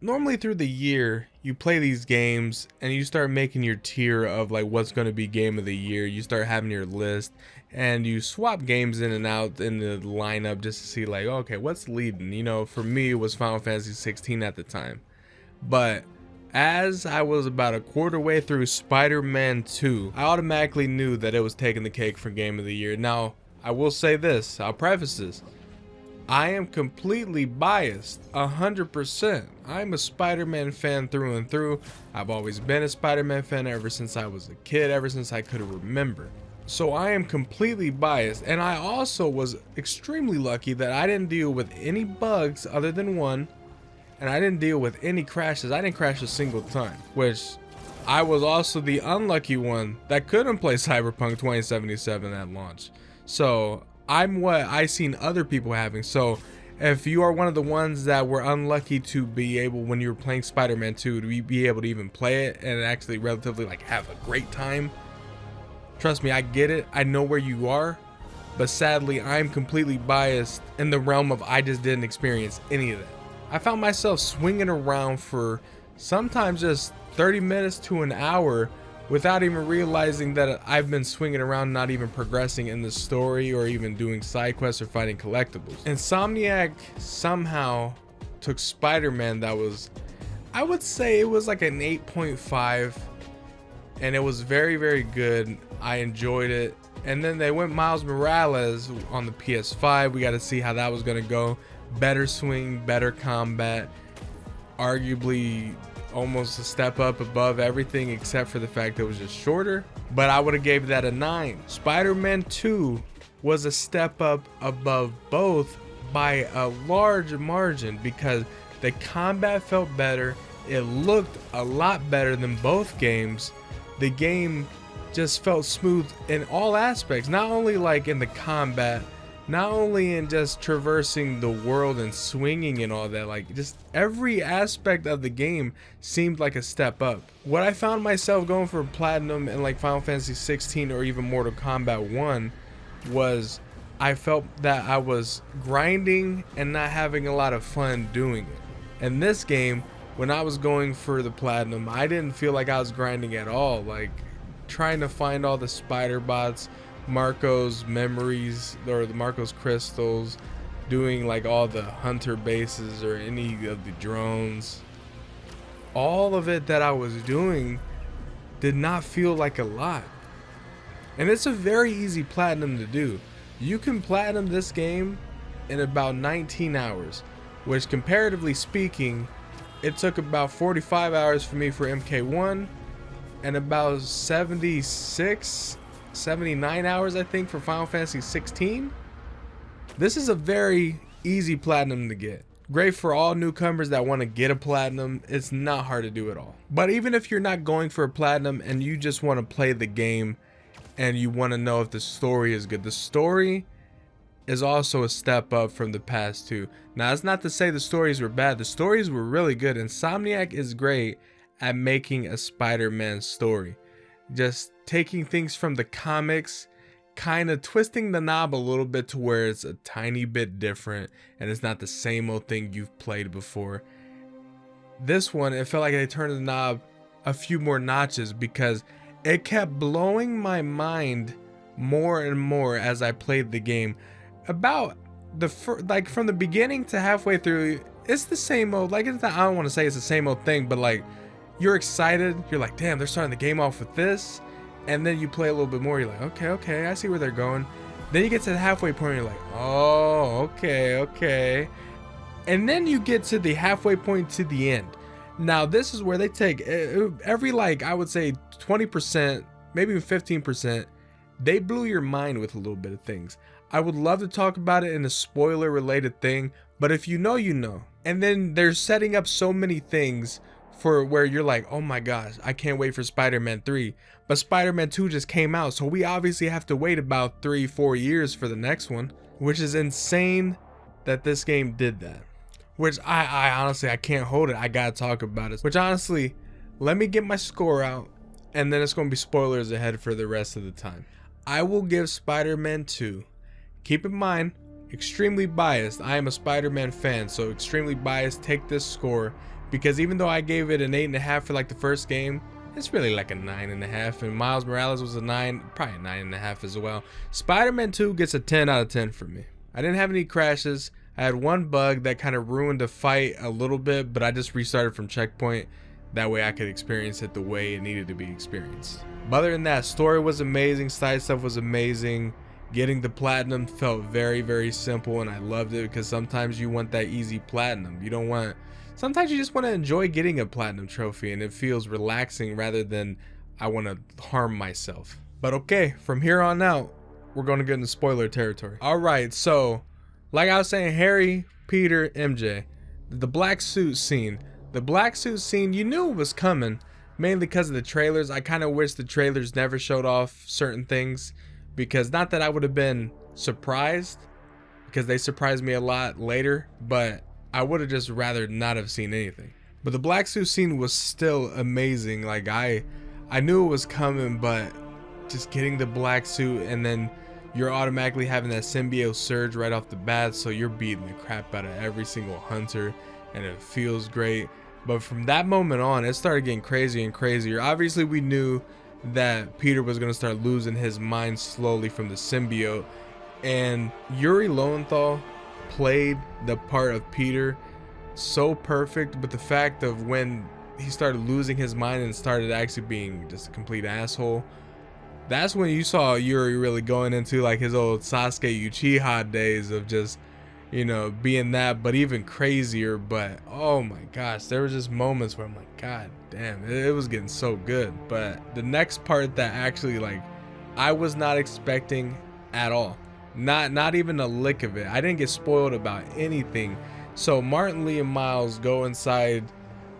normally through the year you play these games and you start making your tier of like what's going to be game of the year. You start having your list and you swap games in and out in the lineup just to see like, okay, what's leading. You know, for me it was Final Fantasy 16 at the time, but as I was about a quarter way through Spider-Man 2, I automatically knew that it was taking the cake for game of the year. Now I will say this, I'll preface this, I am completely biased, 100%. I'm a Spider-Man fan through and through. I've always been a Spider-Man fan ever since I was a kid, ever since I could remember. So I am completely biased, and I also was extremely lucky that I didn't deal with any bugs other than one, and I didn't deal with any crashes. I didn't crash a single time, which I was also the unlucky one that couldn't play Cyberpunk 2077 at launch. So I'm what I seen other people having. So if you are one of the ones that were unlucky to be able, when you were playing Spider-Man 2, to be able to even play it and actually relatively like have a great time, trust me, I get it. I know where you are, but sadly I'm completely biased in the realm of I just didn't experience any of that. I found myself swinging around for sometimes just 30 minutes to an hour without even realizing that I've been swinging around, not even progressing in the story or even doing side quests or fighting collectibles. Insomniac somehow took Spider-Man that was, I would say it was like an 8.5, and it was very, very good. I enjoyed it. And then they went Miles Morales on the PS5. We got to see how that was going to go. Better swing, better combat, arguably almost a step up above everything except for the fact that it was just shorter, but I would have gave that a 9. Spider-Man 2 was a step up above both by a large margin because the combat felt better, it looked a lot better than both games. The game just felt smooth in all aspects, not only like in the combat, not only in just traversing the world and swinging and all that, like just every aspect of the game seemed like a step up. What I found myself going for platinum in like Final Fantasy 16 or even Mortal Kombat 1 was I felt that I was grinding and not having a lot of fun doing it. In this game, when I was going for the platinum, I didn't feel like I was grinding at all, like trying to find all the spider bots, Marco's memories or the Marco's crystals, doing like all the hunter bases or any of the drones. All of it that I was doing did not feel like a lot. And it's a very easy platinum to do. You can platinum this game in about 19 hours, which comparatively speaking, it took about 45 hours for me for MK1 and about 79 hours I think for Final Fantasy 16. This is a very easy platinum to get. Great for all newcomers that want to get a platinum. It's not hard to do at all. But even if you're not going for a platinum and you just want to play the game and you want to know if the story is good, the story is also a step up from the past too. Now it's not to say the stories were bad. The stories were really good. Insomniac is great at making a Spider-Man story. Just taking things from the comics, kind of twisting the knob a little bit to where it's a tiny bit different and it's not the same old thing you've played before. This one, it felt like they turned the knob a few more notches because it kept blowing my mind more and more as I played the game. About like from the beginning to halfway through, it's the same old, like it's not, I don't want to say it's the same old thing, but like you're excited, you're like, damn, they're starting the game off with this, and then you play a little bit more, you're like, okay, I see where they're going. Then you get to the halfway point, you're like, oh, okay, and then you get to the halfway point to the end. Now this is where they take every, like I would say 20%, maybe even 15%, they blew your mind with a little bit of things. I would love to talk about it in a spoiler related thing, but if you know, you know. And then they're setting up so many things for where you're like, oh my gosh, I can't wait for Spider-Man 3. But Spider-Man 2 just came out, so we obviously have to wait about 3-4 years for the next one, which is insane that this game did that. Which I honestly, I can't hold it. I gotta talk about it. Which honestly, let me get my score out, and then it's gonna be spoilers ahead for the rest of the time. I will give Spider-Man 2, keep in mind, extremely biased. I am a Spider-Man fan, so extremely biased. Take this score, because even though I gave it an 8.5 for like the first game, it's really like a 9.5. And Miles Morales was a 9, probably a 9.5 as well. Spider-Man 2 gets a 10 out of 10 for me. I didn't have any crashes. I had one bug that kind of ruined the fight a little bit, but I just restarted from checkpoint. That way I could experience it the way it needed to be experienced. But other than that, story was amazing, side stuff was amazing. Getting the platinum felt very, very simple, and I loved it, because sometimes you want that easy platinum. You don't want, sometimes you just want to enjoy getting a platinum trophy, and it feels relaxing rather than I want to harm myself. But okay, from here on out, we're going to get into spoiler territory. Alright, so like I was saying, Harry, Peter, MJ, the black suit scene. The black suit scene, you knew it was coming, mainly because of the trailers. I kind of wish the trailers never showed off certain things, because not that I would have been surprised, because they surprised me a lot later, but I would have just rather not have seen anything. But the black suit scene was still amazing. Like I knew it was coming, but just getting the black suit, and then you're automatically having that symbiote surge right off the bat, so you're beating the crap out of every single hunter, and it feels great. But from that moment on, it started getting crazier and crazier. Obviously, we knew that Peter was going to start losing his mind slowly from the symbiote, and Yuri Lowenthal played the part of Peter so perfect. But the fact of when he started losing his mind and started actually being just a complete asshole, that's when you saw Yuri really going into like his old Sasuke Uchiha days of just, you know, being that, but even crazier. But oh my gosh, there was just moments where I'm like, god damn, it was getting so good. But the next part that actually, like, I was not expecting at all, not even a lick of it. I didn't get spoiled about anything. So Martin Lee and Miles go inside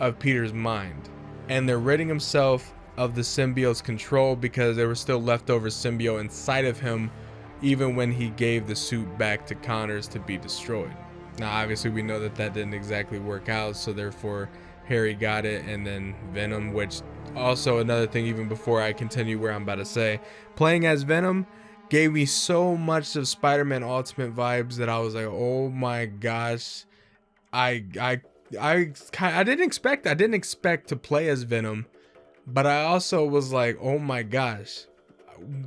of Peter's mind, and they're ridding himself of the symbiote's control, because there was still leftover symbiote inside of him even when he gave the suit back to Connors to be destroyed. Now obviously we know that that didn't exactly work out, so therefore Harry got it. And then Venom, which also another thing, even before I continue where I'm about to say, playing as Venom gave me so much of Spider-Man Ultimate vibes that I was like, oh my gosh, I didn't expect to play as Venom, but I also was like, oh my gosh,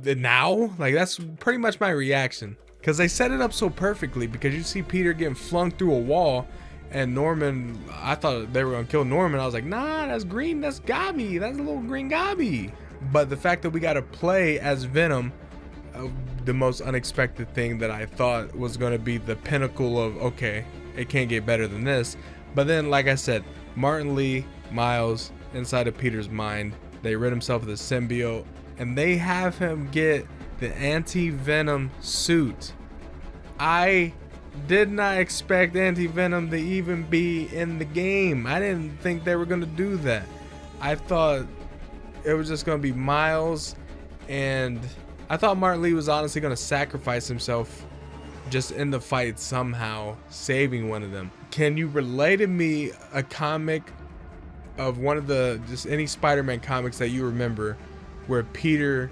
now? Like, that's pretty much my reaction, because they set it up so perfectly. Because you see Peter getting flung through a wall, and Norman, I thought they were gonna kill Norman. I was like, nah, that's green, that's Gobby, that's a little green Gobby. But the fact that we got to play as Venom, the most unexpected thing that I thought was gonna be the pinnacle of, okay, it can't get better than this. But then, like I said, Martin Lee, Miles, inside of Peter's mind, they rid himself of the symbiote, and they have him get the anti-venom suit. I did not expect anti-venom to even be in the game. I didn't think they were going to do that. I thought it was just going to be Miles, and I thought Martin Lee was honestly going to sacrifice himself just in the fight, somehow saving one of them. Can you relate to me a comic of one of the, just any Spider-Man comics that you remember where Peter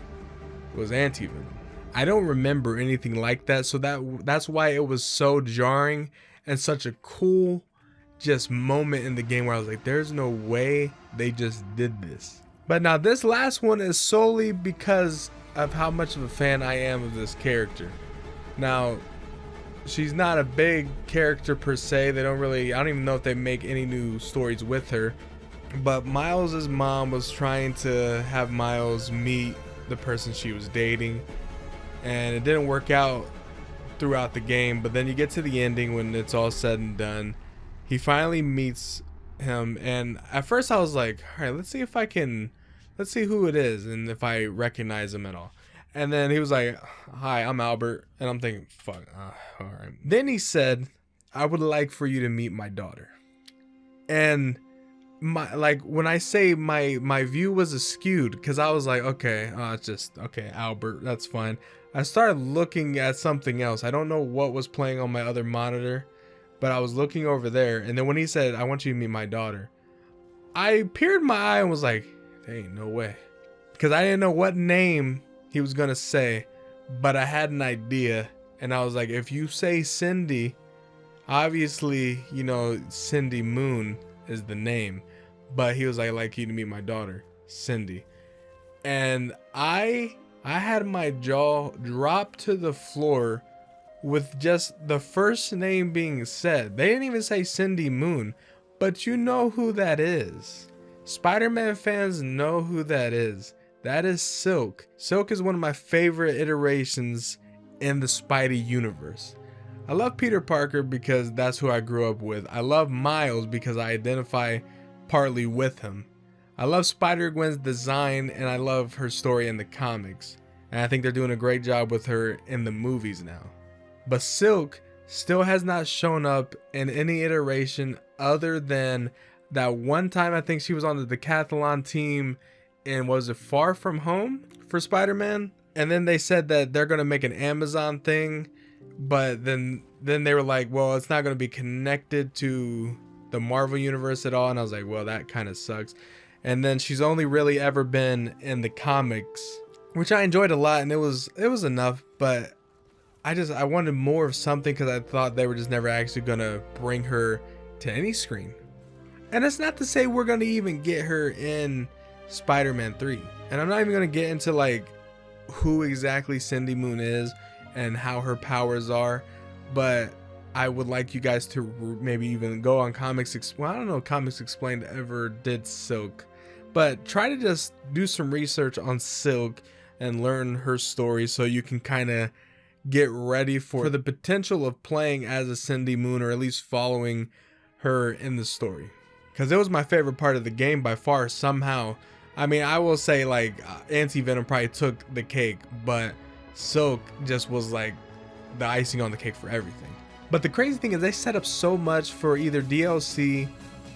was anti-venom? I don't remember anything like that, so that's why it was so jarring and such a cool just moment in the game where I was like, there's no way they just did this. But now this last one is solely because of how much of a fan I am of this character. Now, she's not a big character per se. They don't really, I don't even know if they make any new stories with her. But Miles's mom was trying to have Miles meet the person she was dating, and it didn't work out throughout the game. But then you get to the ending when it's all said and done. He finally meets him, and at first I was like, all right, let's see who it is and if I recognize him at all. And then he was like, hi, I'm Albert. And I'm thinking, fuck, all right. Then he said, I would like for you to meet my daughter. And when I say my view was askewed, because I was like, okay, it's just, okay, Albert, that's fine. I started looking at something else. I don't know what was playing on my other monitor, but I was looking over there. And then when he said, I want you to meet my daughter, I peered my eye and was like, there ain't no way. Because I didn't know what name he was going to say, but I had an idea And I was like, if you say Cindy, obviously, you know, Cindy Moon is the name. But he was like, I'd like you to meet my daughter, Cindy. And I had my jaw drop to the floor with just the first name being said. They didn't even say Cindy Moon, but you know who that is. Spider-Man fans know who that is. That is Silk. Silk is one of my favorite iterations in the Spidey universe. I love Peter Parker because that's who I grew up with. I love Miles because I identify partly with him. I love Spider-Gwen's design and I love her story in the comics. And I think they're doing a great job with her in the movies now. But Silk still has not shown up in any iteration other than that one time I think she was on the decathlon team in, was it Far From Home for Spider-Man? And then they said that they're going to make an Amazon thing, but then they were like, well, it's not going to be connected to the Marvel universe at all. And I was like, well, that kind of sucks. And then she's only really ever been in the comics, which I enjoyed a lot, and it was enough, but I wanted more of something because I thought they were just never actually going to bring her to any screen. And it's not to say we're going to even get her in Spider-Man 3. And I'm not even going to get into like who exactly Cindy Moon is and how her powers are, but I would like you guys to maybe even go on Comics. Well, I don't know if Comics Explained ever did Silk, but try to just do some research on Silk and learn her story so you can kind of get ready for the potential of playing as a Cindy Moon, or at least following her in the story. Because it was my favorite part of the game by far somehow. I mean, I will say like Anti-Venom probably took the cake, but Silk just was like the icing on the cake for everything. But the crazy thing is they set up so much for either DLC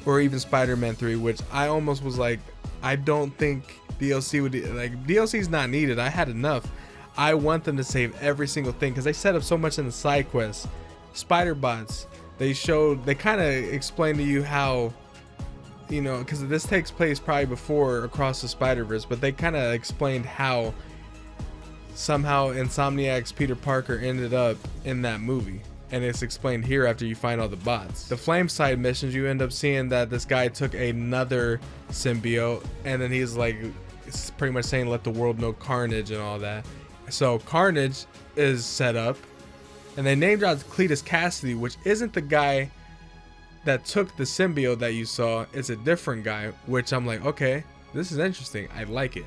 or even Spider-Man 3, which I almost was like, I don't think DLC would, like, DLC is not needed. I had enough. I want them to save every single thing because they set up so much in the side quests. Spider bots, they kind of explained to you how, you know, because this takes place probably before Across the Spider-Verse, but they kind of explained how somehow Insomniac's Peter Parker ended up in that movie. And it's explained here after you find all the bots. The flame side missions, you end up seeing that this guy took another symbiote, and then he's like, it's pretty much saying let the world know Carnage and all that. So Carnage is set up, and they name dropped Cletus Cassidy, which isn't the guy that took the symbiote that you saw. It's a different guy, which I'm like, okay, this is interesting. I like it.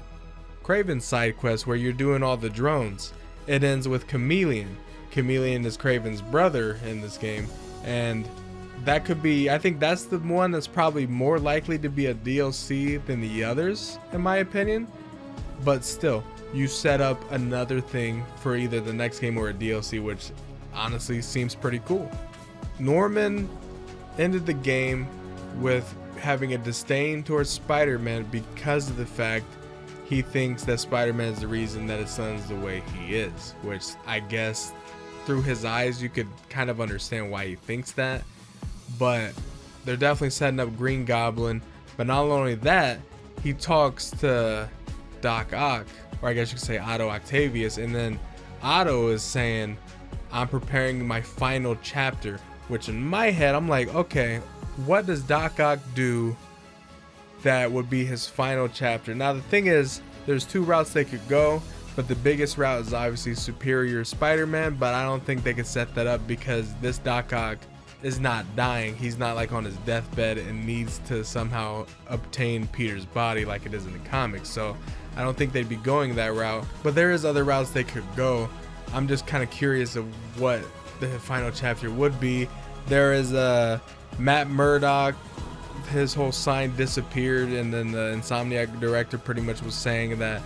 Kraven's side quest, where you're doing all the drones, it ends with Chameleon. Chameleon is Kraven's brother in this game, and that could be, I think that's the one that's probably more likely to be a DLC than the others, in my opinion. But still, you set up another thing for either the next game or a DLC, which honestly seems pretty cool. Norman ended the game with having a disdain towards Spider-Man because of the fact he thinks that Spider-Man is the reason that his son's the way he is, which I guess through his eyes you could kind of understand why he thinks that. But they're definitely setting up Green Goblin. But not only that, he talks to Doc Ock, or I guess you could say Otto Octavius, and then Otto is saying, I'm preparing my final chapter, which in my head I'm like, okay, what does Doc Ock do that would be his final chapter? Now the thing is, there's two routes they could go, but the biggest route is obviously Superior Spider-Man, but I don't think they could set that up because this Doc Ock is not dying. He's not like on his deathbed and needs to somehow obtain Peter's body like it is in the comics. So I don't think they'd be going that route, but there is other routes they could go. I'm just kind of curious of what the final chapter would be. There is Matt Murdock, his whole sign disappeared, and then the Insomniac director pretty much was saying that,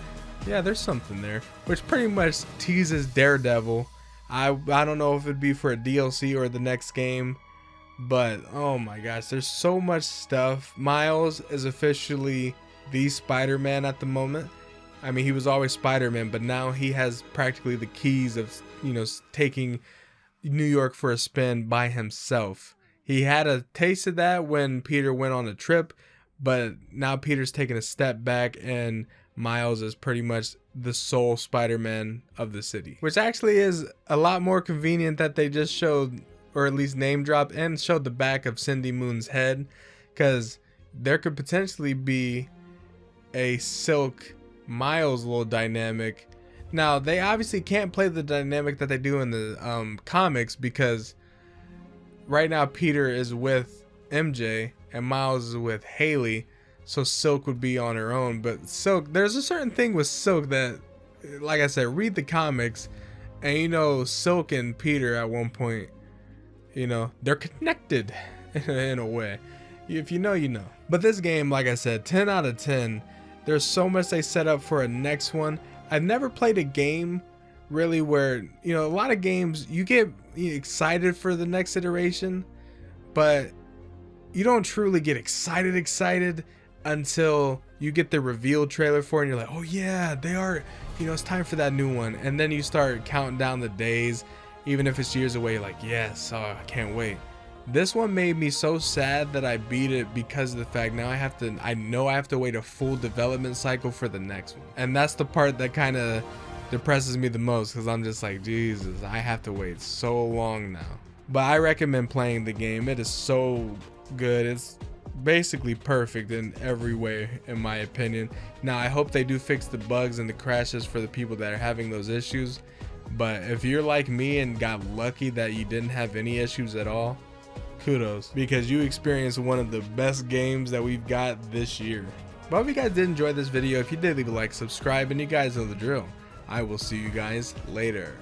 yeah, there's something there, which pretty much teases Daredevil. I don't know if it'd be for a DLC or the next game, but oh my gosh, there's so much stuff. Miles is officially the Spider-Man at the moment. I mean, he was always Spider-Man, but now he has practically the keys of, you know, taking New York for a spin by himself. He had a taste of that when Peter went on a trip, but now Peter's taking a step back and Miles is pretty much the sole Spider-Man of the city, which actually is a lot more convenient that they just showed, or at least name drop and showed the back of Cindy Moon's head, because there could potentially be a Silk Miles little dynamic. Now they obviously can't play the dynamic that they do in the comics, because right now Peter is with MJ and Miles is with Haley, so Silk would be on her own. But Silk, there's a certain thing with Silk that, like I said, read the comics, and you know Silk and Peter at one point, you know, they're connected in a way. If you know, you know. But this game, like I said, 10 out of 10. There's so much they set up for a next one. I've never played a game really where, you know, a lot of games you get excited for the next iteration, but you don't truly get excited until you get the reveal trailer for it and you're like, oh yeah, they are, you know, it's time for that new one. And then you start counting down the days, even if it's years away, like, yes, oh, I can't wait. This one made me so sad that I beat it because of the fact now I know I have to wait a full development cycle for the next one. And that's the part that kind of depresses me the most, because I'm just like, Jesus, I have to wait so long now. But I recommend playing the game. It is so good. It's basically perfect in every way, in my opinion. Now I hope they do fix the bugs and the crashes for the people that are having those issues. But if you're like me and got lucky that you didn't have any issues at all, kudos, because you experienced one of the best games that we've got this year. But I hope you guys did enjoy this video. If you did, leave a like, subscribe, and you guys know the drill. I will see you guys later.